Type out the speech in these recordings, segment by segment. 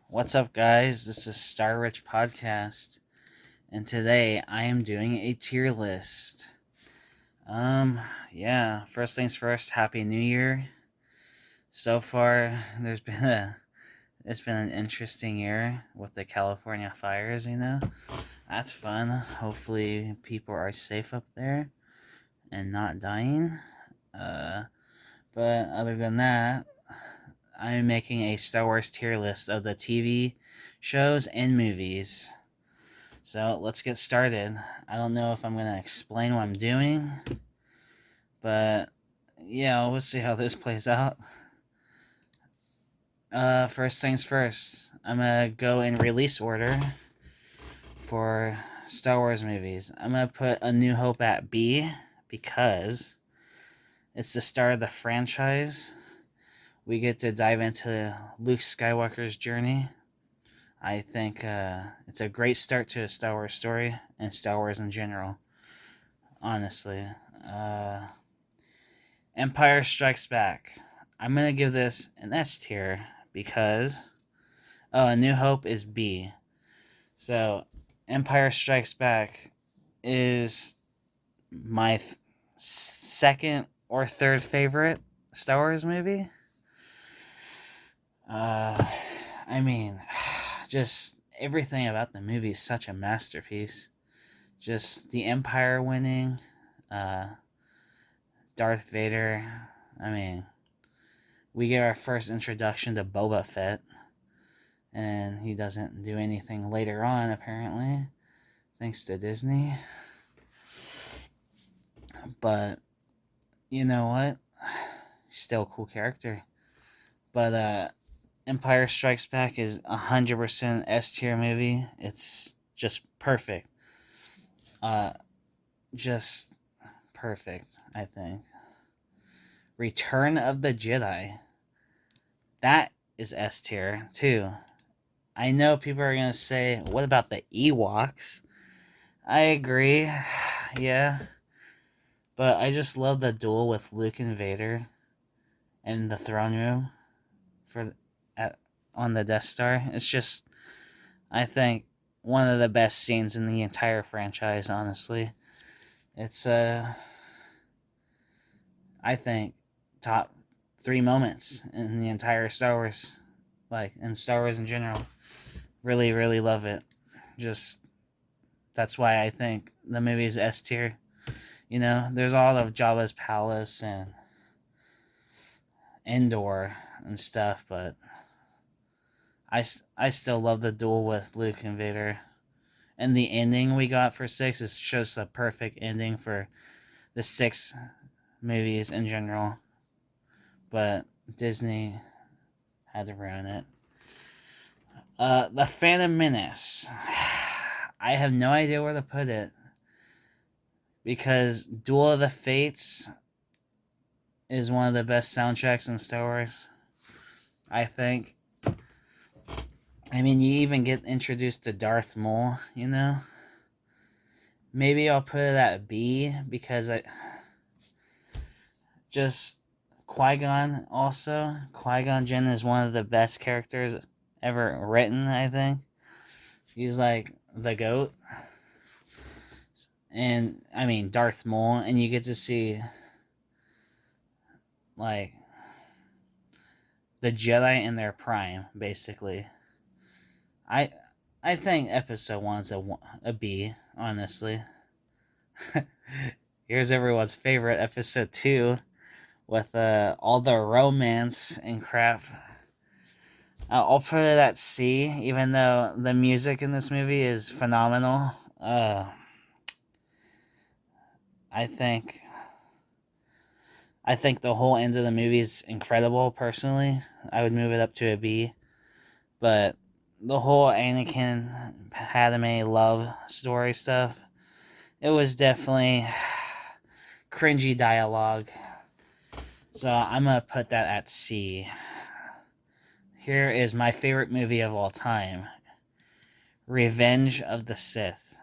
What's up, guys? This is Star Rich Podcast, and today I am doing a tier list. First things first, Happy New Year. So far, it's been an interesting year with the California fires. That's fun. Hopefully, people are safe up there and not dying. Uh, but other than that, I'm making a Star Wars tier list of the TV shows and movies. So let's get started. I don't know if I'm going to explain what I'm doing, but yeah, we'll see how this plays out. First things first, I'm going to go in release order for Star Wars movies. I'm going to put A New Hope at B because it's the start of the franchise. We get to dive into Luke Skywalker's journey. I think it's a great start to a Star Wars story and Star Wars in general. Honestly, Empire Strikes Back. I'm gonna give this an S tier because A New Hope is B. So Empire Strikes Back is my second or third favorite Star Wars movie. I mean, just everything about the movie is such a masterpiece. Just the Empire winning, Darth Vader. I mean, we get our first introduction to Boba Fett, and he doesn't do anything later on, apparently, thanks to Disney. But you know what? Still a cool character. But Empire Strikes Back is 100% S tier movie. It's just perfect. Just perfect, I think. Return of the Jedi. That is S tier, too. I know people are going to say, what about the Ewoks? I agree, yeah. But I just love the duel with Luke and Vader in the throne room on the Death Star. It's just, I think, one of the best scenes in the entire franchise, honestly. It's, I think, top 3 moments in the entire Star Wars, in Star Wars in general. Really, really love it. Just, that's why I think the movie is S tier. There's all of Jabba's palace and Endor and stuff, but I still love the duel with Luke and Vader. And the ending we got for 6 is just a perfect ending for the 6 movies in general. But Disney had to ruin it. The Phantom Menace. I have no idea where to put it. Because Duel of the Fates is one of the best soundtracks in Star Wars, I think. I mean, you even get introduced to Darth Maul, Maybe I'll put it at B because just Qui-Gon also. Qui-Gon Jinn is one of the best characters ever written, I think. He's like the GOAT. And, I mean, Darth Maul, and you get to see, like, the Jedi in their prime, basically. I think episode 1's a B, honestly. Here's everyone's favorite, episode 2, with all the romance and crap. I'll put it at C, even though the music in this movie is phenomenal. I think the whole end of the movie is incredible, personally. I would move it up to a B. But the whole Anakin Padme love story stuff, it was definitely cringy dialogue. So I'm going to put that at C. Here is my favorite movie of all time, Revenge of the Sith.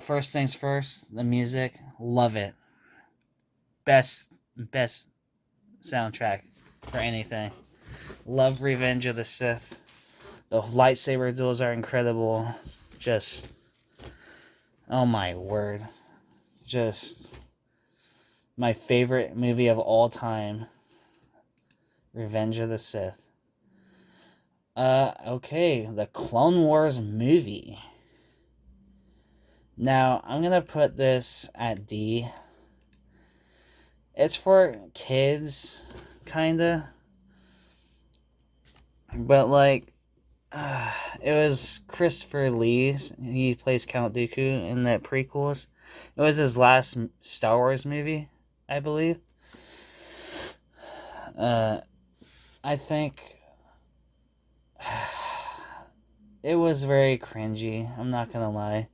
First things first, the music, love it. Best soundtrack for anything. Love Revenge of the Sith. The lightsaber duels are incredible. Just, oh my word. Just my favorite movie of all time. Revenge of the Sith. Okay, the Clone Wars movie. Now, I'm gonna put this at D. It's for kids, kinda. But, like, it was Christopher Lee. He plays Count Dooku in the prequels. It was his last Star Wars movie, I believe. I think it was very cringy. I'm not gonna lie.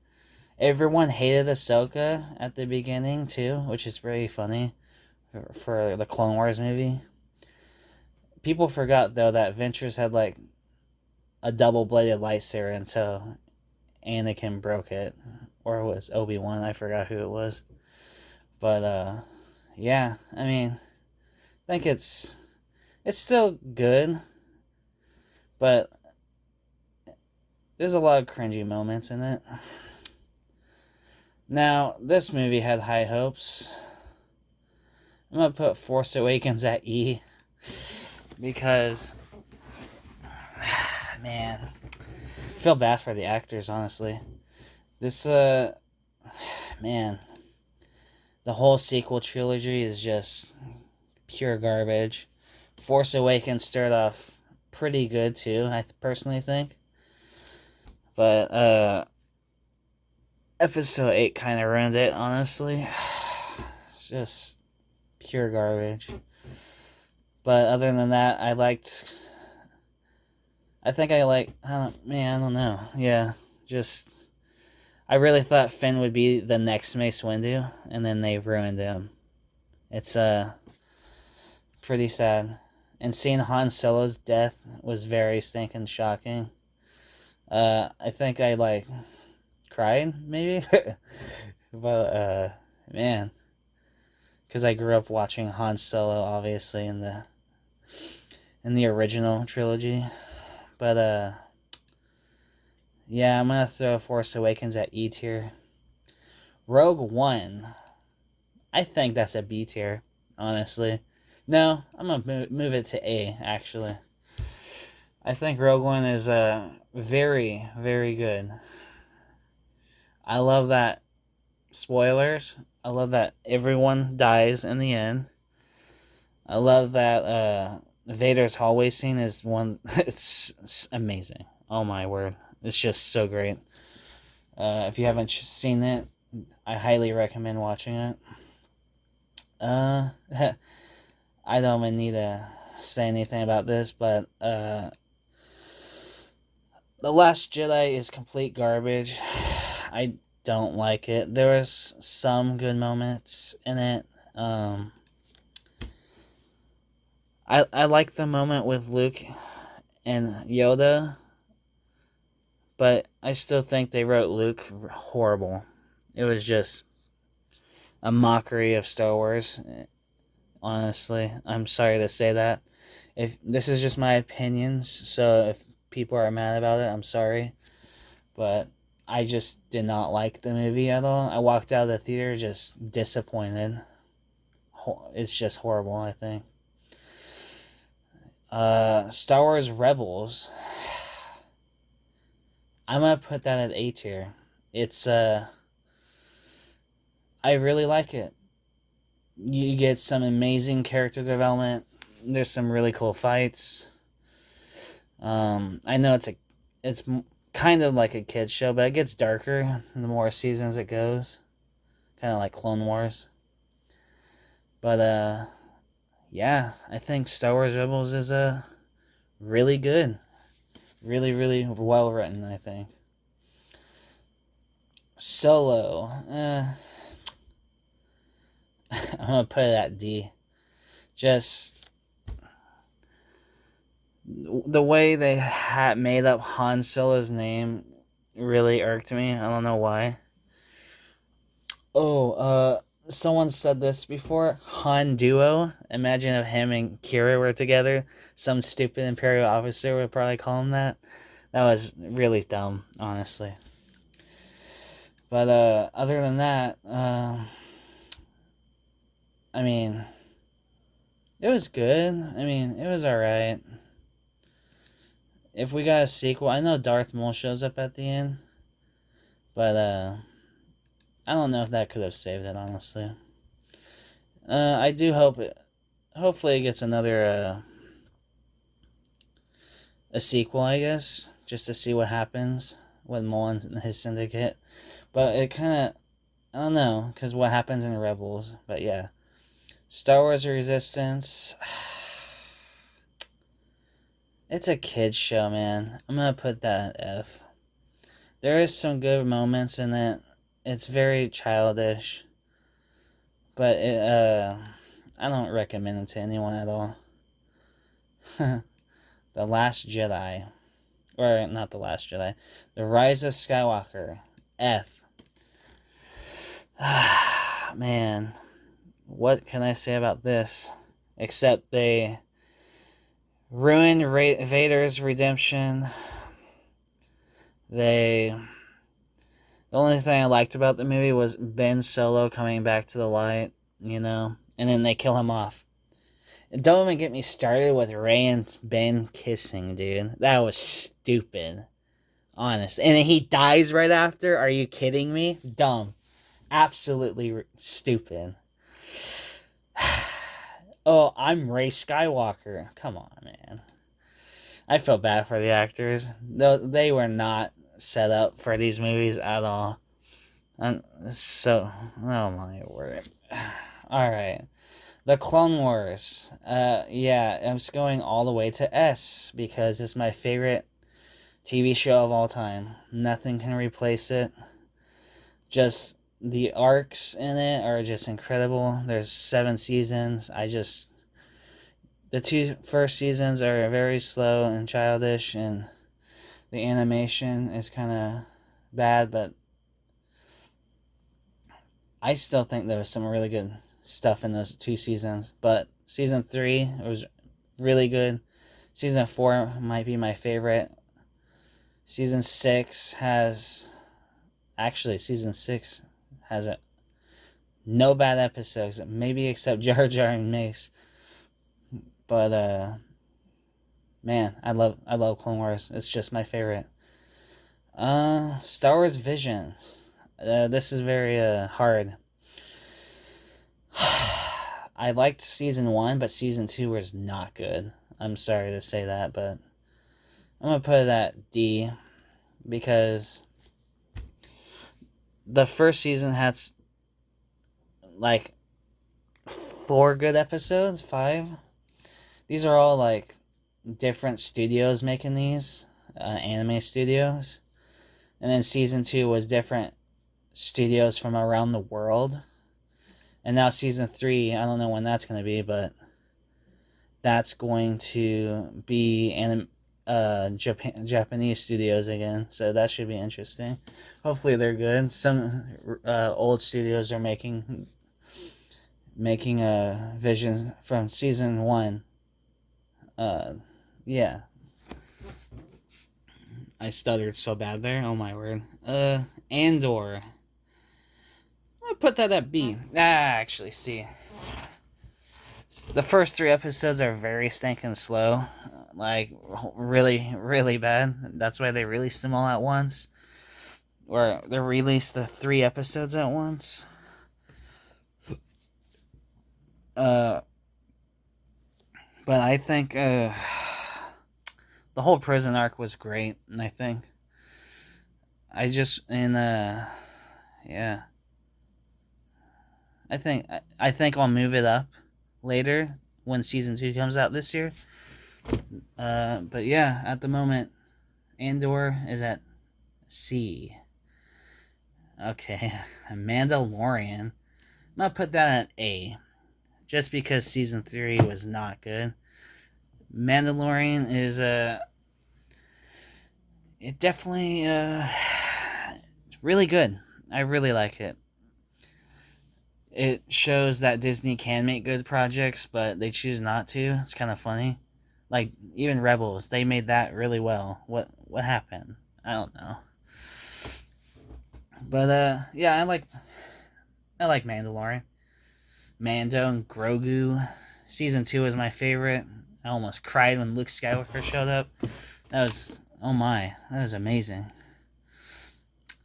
Everyone hated Ahsoka at the beginning too, which is very funny for the Clone Wars movie. People forgot though that Ventress had like a double-bladed lightsaber until Anakin broke it, or it was Obi-Wan. I forgot who it was, but yeah. I mean, I think it's still good, but there's a lot of cringy moments in it. Now, this movie had high hopes. I'm going to put Force Awakens at E. Because, man, I feel bad for the actors, honestly. This, man, the whole sequel trilogy is just pure garbage. Force Awakens started off pretty good, too, I personally think. But, Episode 8 kind of ruined it, honestly. It's just pure garbage. But other than that, I don't know. Yeah, just, I really thought Finn would be the next Mace Windu, and then they ruined him. It's, pretty sad. And seeing Han Solo's death was very stinking shocking. I think I, cried, maybe? But, man. Because I grew up watching Han Solo, obviously, in the original trilogy. But, yeah, I'm going to throw Force Awakens at E tier. Rogue One. I think that's a B tier, honestly. No, I'm going to move it to A, actually. I think Rogue One is very, very good. I love that, spoilers, I love that everyone dies in the end. I love that Vader's hallway scene is it's amazing. Oh my word. It's just so great. If you haven't seen it, I highly recommend watching it. I don't even need to say anything about this, but The Last Jedi is complete garbage. I don't like it. There was some good moments in it. I like the moment with Luke and Yoda, but I still think they wrote Luke horrible. It was just a mockery of Star Wars. Honestly, I'm sorry to say that. If this is just my opinions, so if people are mad about it, I'm sorry. But I just did not like the movie at all. I walked out of the theater just disappointed. It's just horrible, I think. Star Wars Rebels. I'm gonna put that at A tier. It's, I really like it. You get some amazing character development. There's some really cool fights. I know it's kind of like a kid's show, but it gets darker the more seasons it goes. Kind of like Clone Wars. But, yeah, I think Star Wars Rebels is, really good. Really, really well written, I think. Solo. I'm gonna put it at D. Just the way they made up Han Solo's name really irked me. I don't know why. Oh, someone said this before. Han Duo. Imagine if him and Kira were together. Some stupid Imperial officer would probably call him that. That was really dumb, honestly. But other than that, I mean, it was good. I mean, it was alright. If we got a sequel, I know Darth Maul shows up at the end, but I don't know if that could have saved it, honestly. I do hope hopefully it gets another a sequel, I guess, just to see what happens with Maul and his syndicate. But it kind of, I don't know, because what happens in Rebels. But yeah, Star Wars Resistance. It's a kid's show, man. I'm gonna put that at F. There is some good moments in it. It's very childish, but I don't recommend it to anyone at all. The Last Jedi, or not The Last Jedi, The Rise of Skywalker, F. Man, what can I say about this? Except they ruined Vader's redemption. The only thing I liked about the movie was Ben Solo coming back to the light, and then they kill him off. And don't even get me started with Rey and Ben kissing, dude. That was stupid. Honest. And then he dies right after? Are you kidding me? Dumb. Absolutely stupid. Oh, I'm Rey Skywalker. Come on, man. I feel bad for the actors. They were not set up for these movies at all. Oh my word. Alright. The Clone Wars. Yeah, I'm just going all the way to S because it's my favorite TV show of all time. Nothing can replace it. Just the arcs in it are just incredible. There's 7 seasons. The 2 first seasons are very slow and childish, and the animation is kind of bad, but I still think there was some really good stuff in those 2 seasons. But season 3 was really good. Season 4 might be my favorite. Season 6 has no bad episodes, maybe except Jar Jar and Mace. But man, I love Clone Wars. It's just my favorite. Star Wars Visions. This is very hard. I liked season 1, but season 2 was not good. I'm sorry to say that, but I'm gonna put it at D because the first season had like 4 good episodes, 5. These are all like different studios making these, anime studios. And then season 2 was different studios from around the world. And now season 3, I don't know when that's going to be, but that's going to be Japanese studios again. So that should be interesting. Hopefully they're good. Some old studios are making visions from season 1. Yeah. I stuttered so bad there. Oh my word. Andor. I'm gonna put that at B. Actually, C. The first 3 episodes are very stinking slow. Like, really, really bad. That's why they released them all at once. Or they released the 3 episodes at once. But I think the whole prison arc was great, and I think yeah. I think I'll move it up later when season 2 comes out this year. But yeah, at the moment, Andor is at C. Okay, Mandalorian. I'm gonna put that at A, just because season 3 was not good. Mandalorian is it definitely really good. I really like it. It shows that Disney can make good projects, but they choose not to. It's kind of funny. Like even Rebels, they made that really well. What happened? I don't know. But yeah, I like Mandalorian. Mando and Grogu. Season 2 is my favorite. I almost cried when Luke Skywalker showed up. That was, oh my, that was amazing.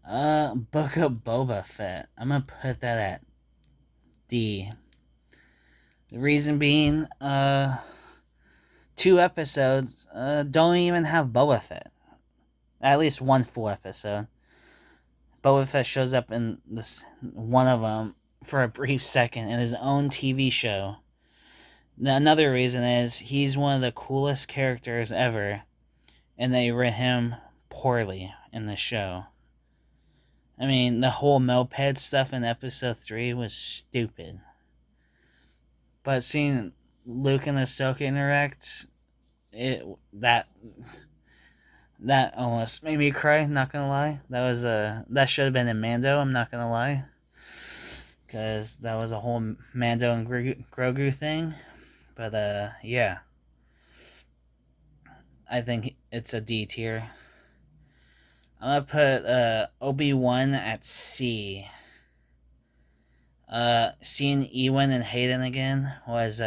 Book of Boba Fett. I'm gonna put that at D. The reason being, 2 episodes, don't even have Boba Fett. At least one full episode. Boba Fett shows up in this one of them for a brief second in his own TV show. Another reason is he's one of the coolest characters ever, and they writ him poorly in the show. I mean, the whole moped stuff in episode 3 was stupid. But seeing Luke and Ahsoka interact, that almost made me cry. Not gonna lie, that should have been in Mando. I'm not gonna lie, because that was a whole Mando and Grogu thing. But yeah, I think it's a D tier. I'm gonna put Obi-Wan at C. Seeing Ewan and Hayden again was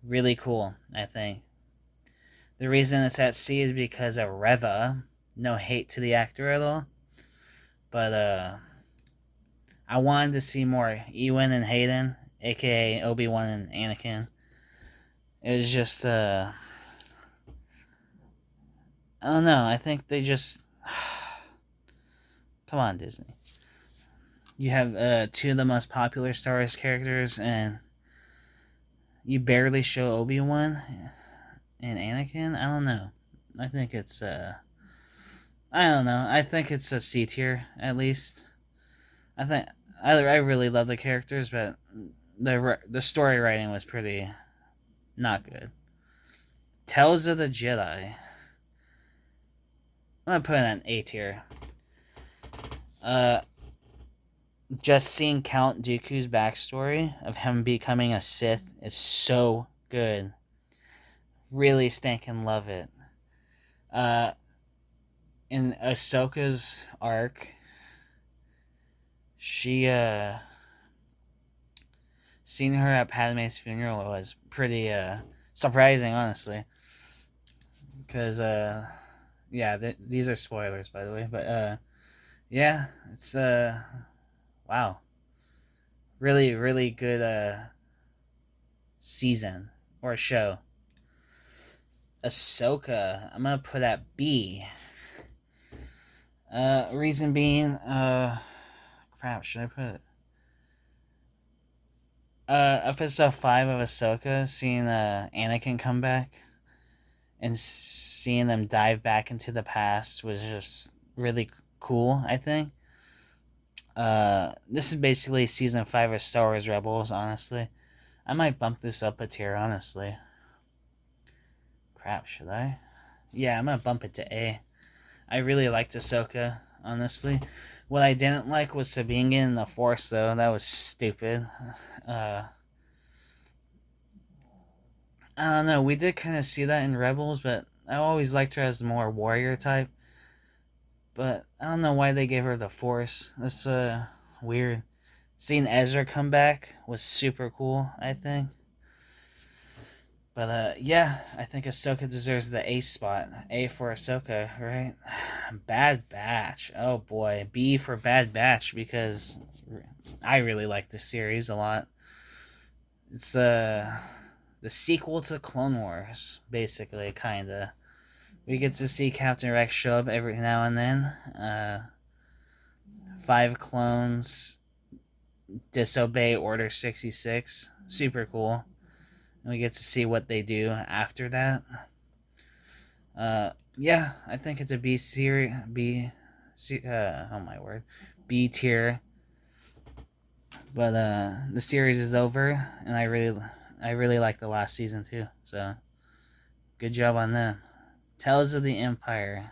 really cool, I think. The reason it's at C is because of Reva. No hate to the actor at all. But I wanted to see more Ewan and Hayden, aka Obi-Wan and Anakin. It was just I don't know, I think they just come on, Disney. You have 2 of the most popular Star Wars characters, and you barely show Obi-Wan and Anakin. I don't know. I think it's I don't know. I think it's a C tier at least. I really love the characters, but the story writing was pretty not good. Tales of the Jedi. I'm gonna put it on A tier. Just seeing Count Dooku's backstory of him becoming a Sith is so good. Really stinking love it. In Ahsoka's arc, she seeing her at Padme's funeral was pretty surprising, honestly. Because yeah, these are spoilers, by the way, but yeah, it's wow, really really good season or show. Ahsoka, I'm gonna put at B. Reason being, crap, should I put episode 5 of Ahsoka, seeing Anakin come back and seeing them dive back into the past was just really cool, I think. This is basically season 5 of Star Wars Rebels, honestly. I might bump this up a tier, honestly. Crap, should I? Yeah, I'm gonna bump it to A. I really liked Ahsoka, honestly. What I didn't like was Sabine getting the Force, though. That was stupid. I don't know. We did kind of see that in Rebels, but I always liked her as the more warrior type. But I don't know why they gave her the Force. That's weird. Seeing Ezra come back was super cool, I think. But yeah, I think Ahsoka deserves the A spot. A for Ahsoka, right? Bad Batch. Oh boy, B for Bad Batch because I really like the series a lot. It's the sequel to Clone Wars, basically, kinda. We get to see Captain Rex show up every now and then. 5 clones disobey Order 66. Super cool. And we get to see what they do after that. Yeah, I think it's a B series. Oh my word, B tier. But the series is over, and I really like the last season too. So, good job on them. Tales of the Empire.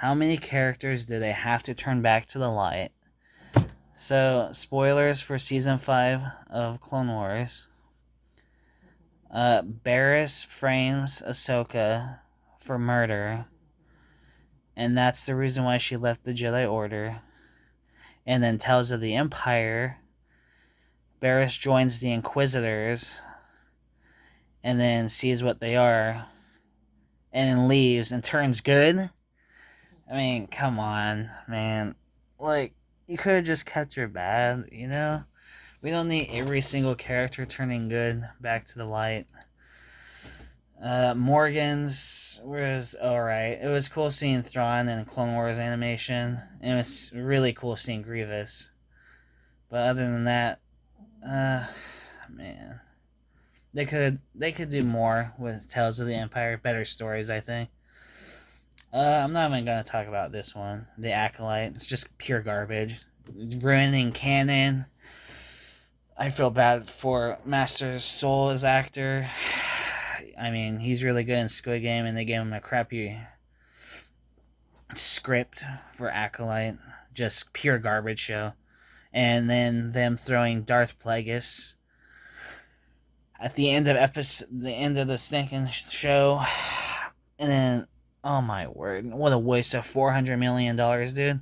How many characters do they have to turn back to the light? So, spoilers for Season 5 of Clone Wars. Barriss frames Ahsoka for murder, and that's the reason why she left the Jedi Order. And then tells of the Empire. Barriss joins the Inquisitors, and then sees what they are, and then leaves and turns good. I mean, come on, man. Like, you could have just kept her bad, you know? We don't need every single character turning good back to the light. Morgan's was alright. It was cool seeing Thrawn in Clone Wars animation. It was really cool seeing Grievous. But other than that, man. They could do more with Tales of the Empire. Better stories, I think. I'm not even going to talk about this one. The Acolyte. It's just pure garbage. Ruining canon. I feel bad for Master Soul as actor. I mean, he's really good in Squid Game, and they gave him a crappy script for Acolyte. Just pure garbage show. And then them throwing Darth Plagueis at the end of the stinking show. And then, oh my word, what a waste of $400 million, dude.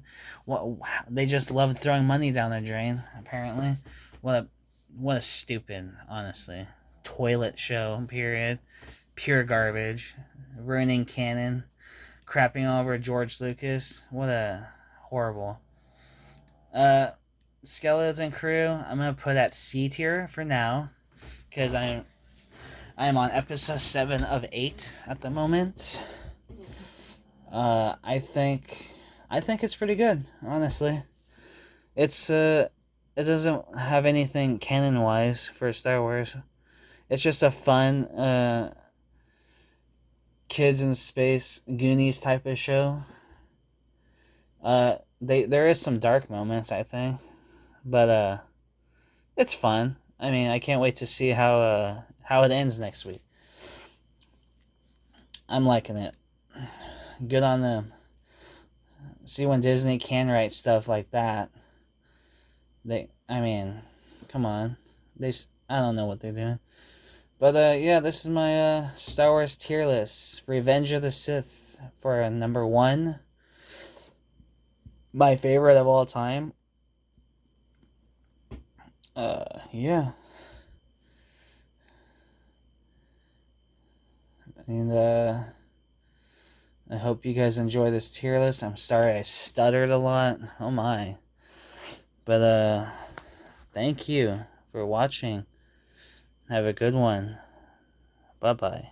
They just love throwing money down the drain, apparently. What a stupid, honestly, toilet show, period. Pure garbage. Ruining canon. Crapping all over George Lucas. What a horrible. Skeleton Crew, I'm going to put at C tier for now. Because I'm on episode 7 of 8 at the moment. I think it's pretty good, honestly. It doesn't have anything canon-wise for Star Wars. It's just a fun, kids in space, Goonies type of show. There is some dark moments, I think. But, it's fun. I mean, I can't wait to see how it ends next week. I'm liking it. Good on them. See, when Disney can write stuff like that, come on. I don't know what they're doing. But, yeah, this is my, Star Wars tier list. Revenge of the Sith for number 1. My favorite of all time. Yeah. And, I hope you guys enjoy this tier list. I'm sorry I stuttered a lot. Oh my. But, thank you for watching. Have a good one. Bye-bye.